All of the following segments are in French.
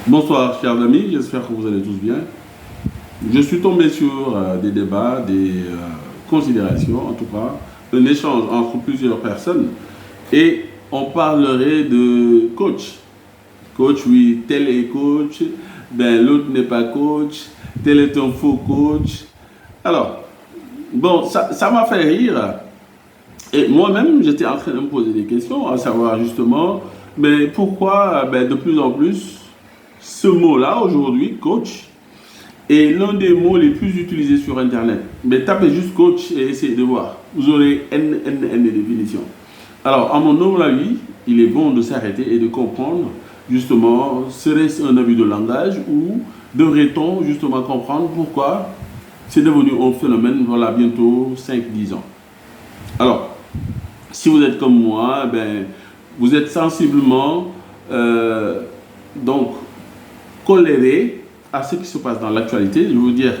Bonsoir chers amis, j'espère que vous allez tous bien. Je suis tombé sur des débats, des considérations, en tout cas, un échange entre plusieurs personnes et on parlerait de coach. Coach, oui, tel est coach, ben l'autre n'est pas coach, tel est un faux coach. Alors, bon, ça m'a fait rire et moi-même j'étais en train de me poser des questions, à savoir justement, mais pourquoi de plus en plus ce mot-là aujourd'hui, coach, est l'un des mots les plus utilisés sur Internet. Mais tapez juste coach et essayez de voir. Vous aurez N définitions. Alors, à mon humble avis, il est bon de s'arrêter et de comprendre, justement, serait-ce un abus de langage ou devrait-on justement comprendre pourquoi c'est devenu un phénomène, voilà, bientôt 5-10 ans. Alors, si vous êtes comme moi, vous êtes sensiblement, donc, coléré à ce qui se passe dans l'actualité. Je veux dire,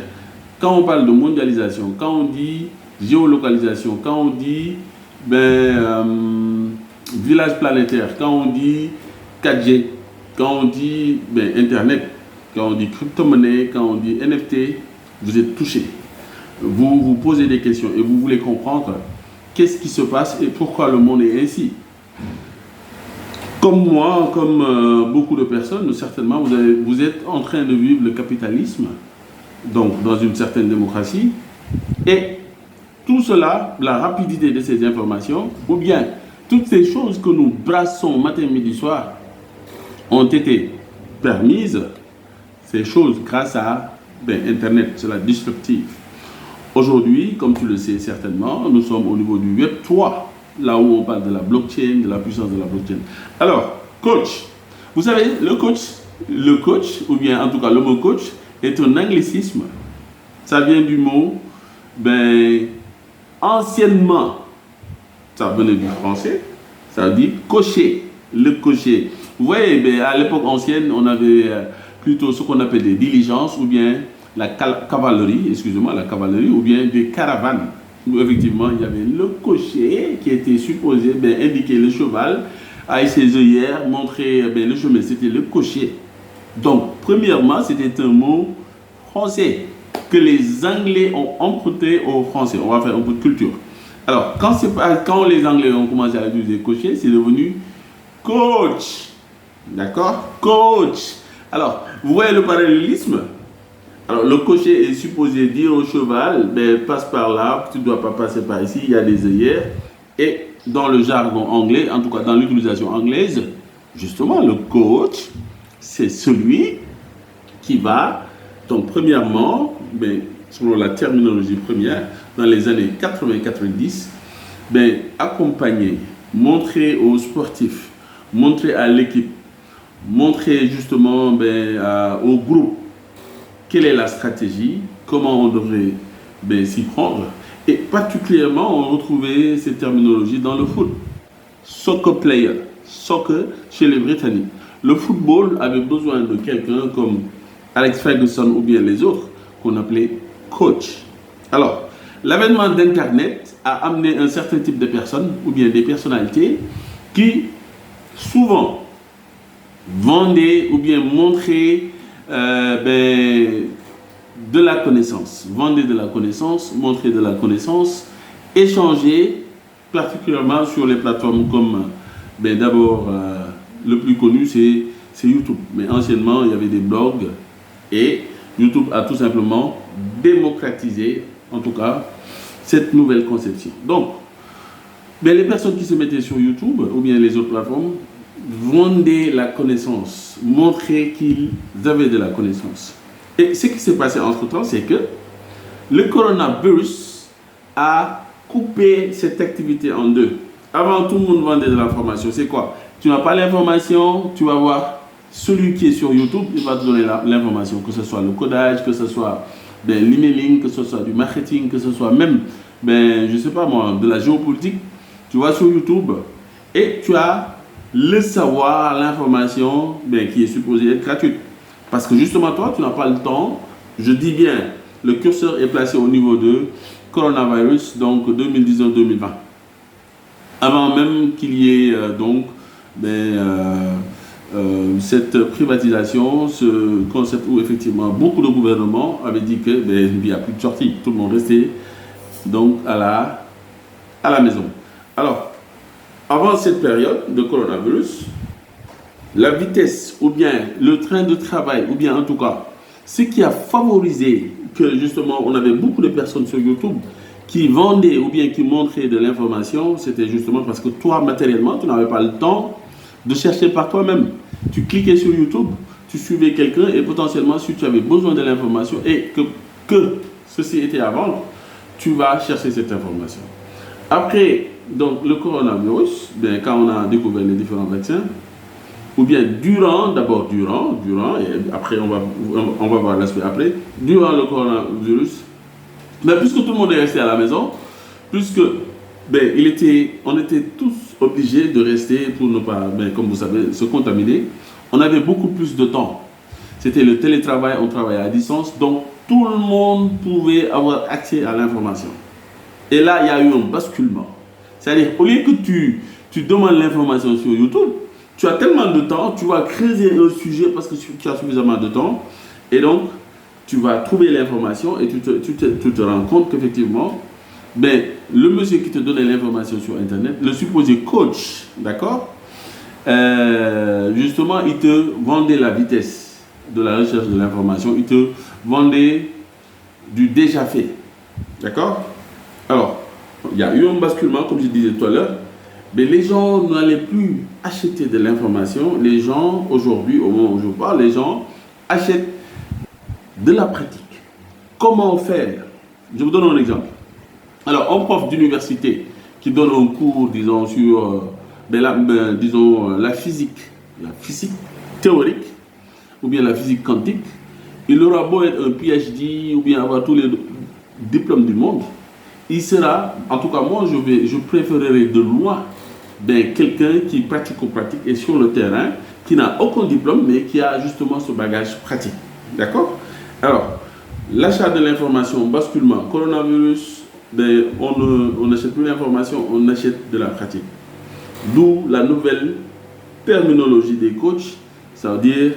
quand on parle de mondialisation, quand on dit géolocalisation, quand on dit village planétaire, quand on dit 4G, quand on dit Internet, quand on dit crypto-monnaie, quand on dit NFT, vous êtes touché. Vous vous posez des questions et vous voulez comprendre qu'est-ce qui se passe et pourquoi le monde est ainsi. Comme moi, comme beaucoup de personnes, certainement, vous êtes en train de vivre le capitalisme, donc dans une certaine démocratie, et tout cela, la rapidité de ces informations, ou bien toutes ces choses que nous brassons matin, midi, soir, ont été permises, ces choses grâce à Internet, c'est la disruptive. Aujourd'hui, comme tu le sais certainement, nous sommes au niveau du Web 3. Là où on parle de la blockchain, de la puissance de la blockchain. Alors, coach. Vous savez, le coach, ou bien en tout cas le mot coach, est un anglicisme. Ça vient du mot, anciennement, ça venait du français, ça veut dire cocher, le cocher. Vous voyez, à l'époque ancienne, on avait plutôt ce qu'on appelle des diligences, ou bien la cavalerie, excusez-moi, la cavalerie, ou bien des caravanes. Où effectivement il y avait le cocher qui était supposé indiquer le cheval avec ses œillères, montrer le chemin, c'était le cocher. Donc, premièrement, c'était un mot français que les Anglais ont emprunté au français. On va faire un peu de culture. Alors, quand les Anglais ont commencé à utiliser cocher, c'est devenu coach. D'accord? Coach. Alors, vous voyez le parallélisme? Alors, le cocher est supposé dire au cheval, passe par là, tu ne dois pas passer par ici, il y a des œillères. Et dans le jargon anglais, en tout cas dans l'utilisation anglaise, justement, le coach, c'est celui qui va, donc premièrement, selon la terminologie première, dans les années 80-90, accompagner, montrer aux sportifs, montrer à l'équipe, montrer justement au groupe, quelle est la stratégie, comment on devrait s'y prendre. Et particulièrement, on retrouvait ces terminologies dans le foot. Soccer player, soccer chez les Britanniques. Le football avait besoin de quelqu'un comme Alex Ferguson ou bien les autres qu'on appelait coach. Alors, l'avènement d'Internet a amené un certain type de personnes ou bien des personnalités qui souvent vendaient ou bien montraient de la connaissance, vendre de la connaissance, montrer de la connaissance, échanger, particulièrement sur les plateformes comme, d'abord, le plus connu, c'est YouTube. Mais anciennement, il y avait des blogs et YouTube a tout simplement démocratisé, en tout cas, cette nouvelle conception. Donc, les personnes qui se mettaient sur YouTube ou bien les autres plateformes vendaient la connaissance, montraient qu'ils avaient de la connaissance. Et ce qui s'est passé entre-temps, c'est que le coronavirus a coupé cette activité en deux. Avant, tout le monde vendait de l'information. C'est quoi? Tu n'as pas l'information, tu vas voir celui qui est sur YouTube, il va te donner l'information, que ce soit le codage, que ce soit l'emailing, que ce soit du marketing, que ce soit même, je ne sais pas moi, de la géopolitique. Tu vas sur YouTube et tu as le savoir, l'information qui est supposée être gratuite. Parce que justement, toi, tu n'as pas le temps. Je dis bien, le curseur est placé au niveau de coronavirus, donc 2019-2020. Avant même qu'il y ait cette privatisation, ce concept où effectivement beaucoup de gouvernements avaient dit que il n'y a plus de sortie, tout le monde restait donc à la maison. Alors, avant cette période de coronavirus, la vitesse ou bien le train de travail ou bien en tout cas ce qui a favorisé que justement on avait beaucoup de personnes sur YouTube qui vendaient ou bien qui montraient de l'information, c'était justement parce que toi matériellement tu n'avais pas le temps de chercher par toi-même. Tu cliquais sur YouTube, tu suivais quelqu'un et potentiellement si tu avais besoin de l'information et que ceci était à vendre, tu vas chercher cette information. Après donc le coronavirus, quand on a découvert les différents vaccins, ou bien durant, et après on va voir l'aspect après, durant le coronavirus, mais puisque tout le monde est resté à la maison, puisque on était tous obligés de rester pour ne pas, comme vous savez, se contaminer, on avait beaucoup plus de temps. C'était le télétravail, on travaillait à distance, donc tout le monde pouvait avoir accès à l'information. Et là, il y a eu un basculement. C'est-à-dire, au lieu que tu demandes l'information sur YouTube, tu as tellement de temps, tu vas creuser un sujet parce que tu as suffisamment de temps. Et donc, tu vas trouver l'information et tu te rends compte qu'effectivement, le monsieur qui te donnait l'information sur Internet, le supposé coach, d'accord, justement, il te vendait la vitesse de la recherche de l'information, il te vendait du déjà fait, d'accord. Alors, il y a eu un basculement, comme je disais tout à l'heure, mais les gens n'allaient plus acheter de l'information. Les gens, aujourd'hui, au moment où je parle, les gens achètent de la pratique. Comment faire? Je vous donne un exemple. Alors, un prof d'université qui donne un cours, disons, sur la physique théorique, ou bien la physique quantique, il aura beau être un PhD, ou bien avoir tous les diplômes du monde, il sera, en tout cas moi, je préférerais de loin quelqu'un qui pratico-pratique et sur le terrain, qui n'a aucun diplôme, mais qui a justement ce bagage pratique. D'accord? Alors, l'achat de l'information, basculement, coronavirus, on n'achète plus l'information, on achète de la pratique. D'où la nouvelle terminologie des coachs, ça veut dire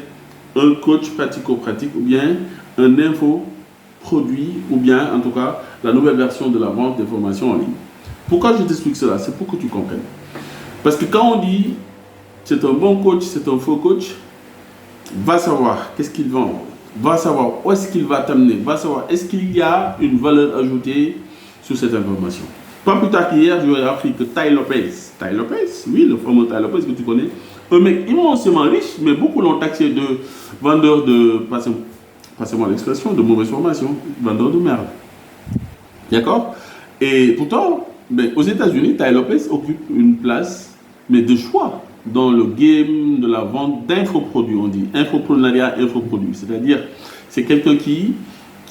un coach pratico-pratique ou bien un infoproduit ou bien en tout cas la nouvelle version de la vente d'informations en ligne. Pourquoi je t'explique cela? C'est pour que tu comprennes. Parce que quand on dit c'est un bon coach, c'est un faux coach, va savoir qu'est-ce qu'il vend, va savoir où est-ce qu'il va t'amener, va savoir est-ce qu'il y a une valeur ajoutée sur cette information. Pas plus tard qu'hier, je lui ai appris que Tai Lopez, oui, le fameux Tai Lopez que tu connais, un mec immensément riche, mais beaucoup l'ont taxé de vendeur de, passez-moi l'expression, de mauvaise formation, vendeur de merde. D'accord? Et pourtant, aux États-Unis, Tai Lopez occupe une place, mais de choix, dans le game de la vente d'infoproduits, on dit, infoprenariat, infoproduits. C'est-à-dire, c'est quelqu'un qui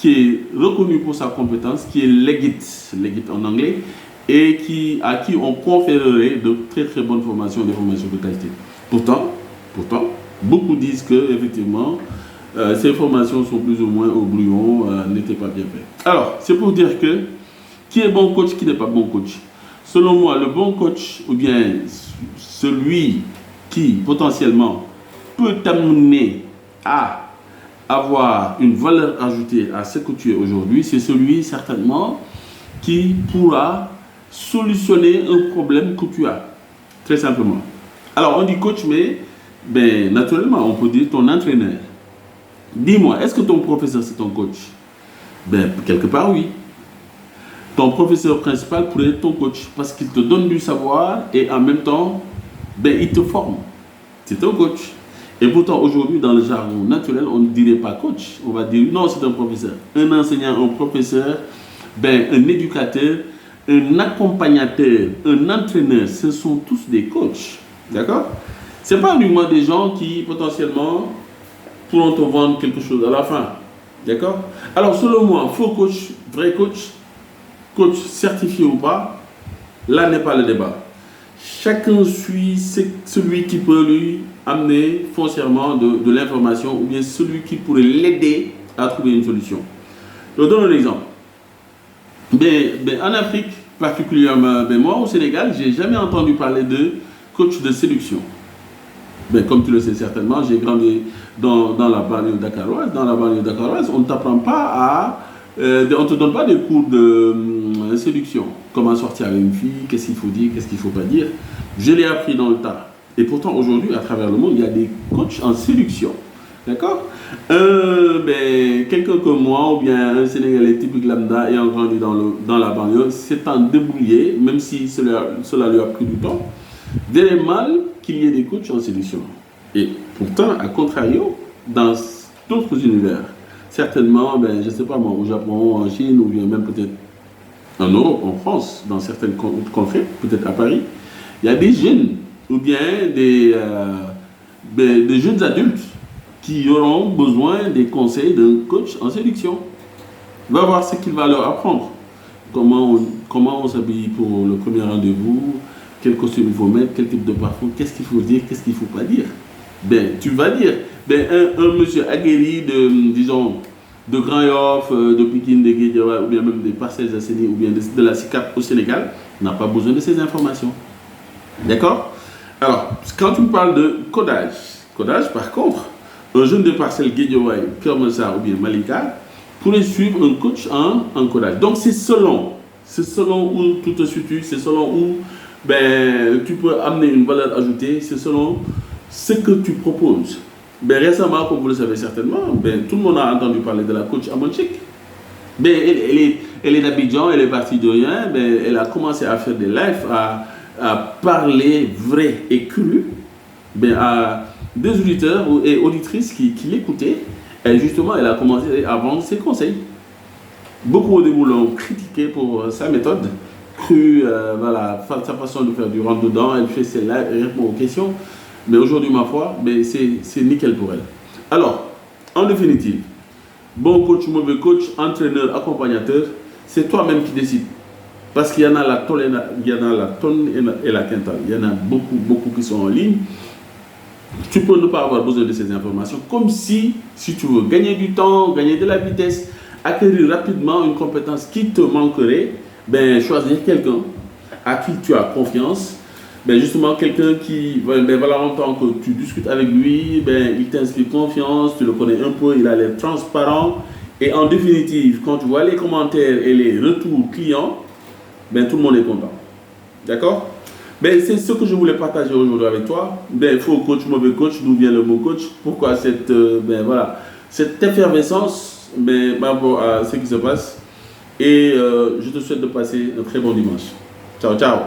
est reconnu pour sa compétence, qui est legit en anglais, et à qui on conférerait de très très bonnes formations, des formations de qualité. Pourtant, beaucoup disent que effectivement, ces formations sont plus ou moins au brouillon, n'étaient pas bien faites. Alors, c'est pour dire que qui est bon coach, qui n'est pas bon coach. Selon moi, le bon coach, ou bien celui qui potentiellement peut t'amener à avoir une valeur ajoutée à ce que tu es aujourd'hui, c'est celui certainement qui pourra solutionner un problème que tu as, très simplement. Alors, on dit coach, mais naturellement, on peut dire ton entraîneur. Dis-moi, est-ce que ton professeur, c'est ton coach? Quelque part, oui. Ton professeur principal pourrait être ton coach parce qu'il te donne du savoir et en même temps, il te forme. C'est un coach. Et pourtant, aujourd'hui, dans le jargon naturel, on ne dirait pas coach. On va dire, non, c'est un professeur. Un enseignant, un professeur, un éducateur, un accompagnateur, un entraîneur, ce sont tous des coachs. D'accord? Ce n'est pas uniquement des gens qui, potentiellement, pourront te vendre quelque chose à la fin. D'accord? Alors, selon moi, faux coach, vrai coach, coach certifié ou pas, là n'est pas le débat. Chacun suit celui qui peut lui amener foncièrement de l'information ou bien celui qui pourrait l'aider à trouver une solution. Je vous donne un exemple. En Afrique, particulièrement moi au Sénégal, je n'ai jamais entendu parler de coach de séduction. Ben, comme tu le sais certainement, j'ai grandi dans la banlieue dakaroise. Dans la banlieue dakaroise, on ne t'apprend pas on ne te donne pas des cours de séduction. Comment sortir avec une fille, qu'est-ce qu'il faut dire, qu'est-ce qu'il ne faut pas dire. Je l'ai appris dans le tas. Et pourtant, aujourd'hui, à travers le monde, il y a des coachs en séduction. D'accord. Quelqu'un comme moi, ou bien un Sénégalais typique lambda ayant grandi dans la banlieue, s'étant débrouillé, même si cela lui a pris du temps, verrait mal qu'il y ait des coachs en séduction. Et pourtant, à contrario, dans d'autres univers, certainement, je ne sais pas moi, au Japon, en Chine, ou bien même peut-être en Europe, en France, dans certaines contrées, peut-être à Paris, il y a des jeunes, ou bien des jeunes adultes qui auront besoin des conseils d'un coach en séduction. Va voir ce qu'il va leur apprendre. Comment on s'habille pour le premier rendez-vous, quel costume il faut mettre, quel type de parfum, qu'est-ce qu'il faut dire, qu'est-ce qu'il ne faut pas dire. Tu vas dire, un monsieur aguerri de Grand Yoff, de Pikine, de Guédiawaye, ou bien même des Parcelles Assainies, ou bien de la SICAP au Sénégal, n'a pas besoin de ces informations. D'accord. Alors, quand tu me parles de codage par contre, un jeune de Parcelles Guédiawaye, Keur Massar ou bien Malika pourrait suivre un coach en codage. Donc, c'est selon où tu te situes, c'est selon où tu peux amener une valeur ajoutée, c'est selon ce que tu proposes. Récemment, comme vous le savez certainement, tout le monde a entendu parler de la coach Amonchik. Elle est d'Abidjan, elle est partie de rien, elle a commencé à faire des lives, à parler vrai et cru à des auditeurs et auditrices qui l'écoutaient. Et justement, elle a commencé à vendre ses conseils. Beaucoup au début l'ont critiqué pour sa méthode crue, sa façon de faire du rentre-dedans. Elle fait ses lives, elle répond aux questions. Mais aujourd'hui, ma foi, c'est nickel pour elle. Alors, en définitive, bon coach, mauvais coach, entraîneur, accompagnateur, c'est toi-même qui décides. Parce qu'il y en a la tonne et la quintale. Il y en a beaucoup qui sont en ligne. Tu peux ne pas avoir besoin de ces informations. Comme si tu veux gagner du temps, gagner de la vitesse, acquérir rapidement une compétence qui te manquerait, choisir quelqu'un à qui tu as confiance. Justement, quelqu'un qui, voilà longtemps que tu discutes avec lui, il t'inspire confiance, tu le connais un peu, il a l'air transparent. Et en définitive, quand tu vois les commentaires et les retours clients, tout le monde est content. D'accord? C'est ce que je voulais partager aujourd'hui avec toi. Faux coach, mauvais coach, d'où vient le mot coach? Pourquoi cette effervescence par rapport à ce qui se passe? Et je te souhaite de passer un très bon dimanche. Ciao, ciao.